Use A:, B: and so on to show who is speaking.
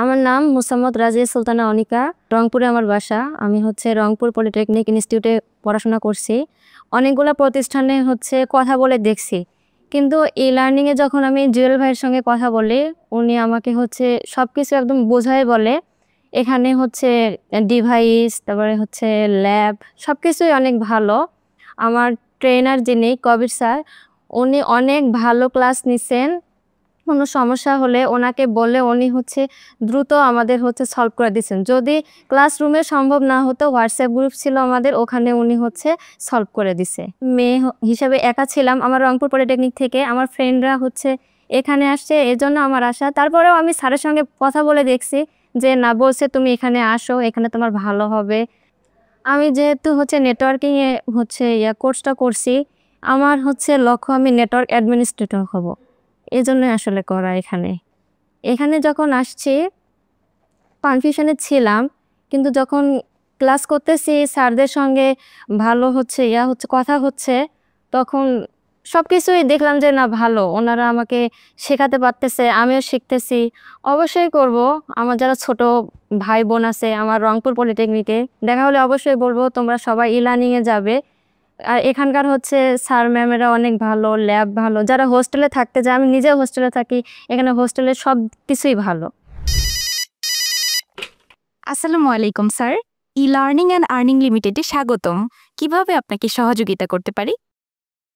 A: আমার নাম মোসাম্মদ রাজিয়া সুলতানা অনিকা। রংপুরে আমার বাসা। আমি রংপুর পলিটেকনিক ইনস্টিটিউটে পড়াশোনা করছি। অনেকগুলা প্রতিষ্ঠানে কথা বলে দেখছি। কিন্তু ই-লার্নিংয়ে যখন আমি জুয়েল ভাইয়ের সঙ্গে কথা বলি, উনি আমাকে সবকিছু একদম বোঝায় বলে। এখানে ডিভাইস, তারপরে ল্যাব সবকিছুই অনেক ভালো। আমার ট্রেনার যিনি কবির স্যার, উনি অনেক ভালো ক্লাস নিছেন। কোনো সমস্যা হলে ওনাকে বললে উনি দ্রুত আমাদের সলভ করে দিচ্ছেন। যদি ক্লাসরুমে সম্ভব না হতো, হোয়াটসঅ্যাপ গ্রুপ ছিল আমাদের, ওখানে উনি সলভ করে দিছে। মেয়ে হিসাবে একা ছিলাম আমার রংপুর পলিটেকনিক থেকে। আমার ফ্রেন্ডরা এখানে আসছে, এজন্য আমার আশা। তারপরেও আমি স্যারের সঙ্গে কথা বলে দেখছি যে না, বলছে তুমি এখানে আসো, এখানে তোমার ভালো হবে। আমি যেহেতু নেটওয়ার্কিংয়ে কোর্সটা করছি, আমার লক্ষ্য আমি নেটওয়ার্ক অ্যাডমিনিস্ট্রেটর হব। এজন্যই আসলে করা এখানে। এখানে যখন আসছি কনফিউশনে ছিলাম, কিন্তু যখন ক্লাস করতেছি স্যারদের সঙ্গে ভালো কথা তখন সবকিছুই দেখলাম যে না ভালো। ওনারা আমাকে শেখাতে পারতেছে, আমিও শিখতেছি। অবশ্যই করব। আমার যারা ছোট ভাই বোন আছে আমার রংপুর পলিটেকনিকে, দেখা হলে অবশ্যই বলবো তোমরা সবাই ই-লার্নিংয়ে যাবে। আর এখানকার স্যার ম্যামেরা অনেক ভালো, ল্যাব ভালো। যারা হোস্টেলে থাকতে যায়, আমি নিজেও হোস্টেলে থাকি, এখানে হোস্টেলের সব কিছুই ভালো।
B: আসসালামু আলাইকুম স্যার। ই-লার্নিং অ্যান্ড আর্নিং লিমিটেডে স্বাগতম। কিভাবে আপনাকে সহযোগিতা করতে পারি?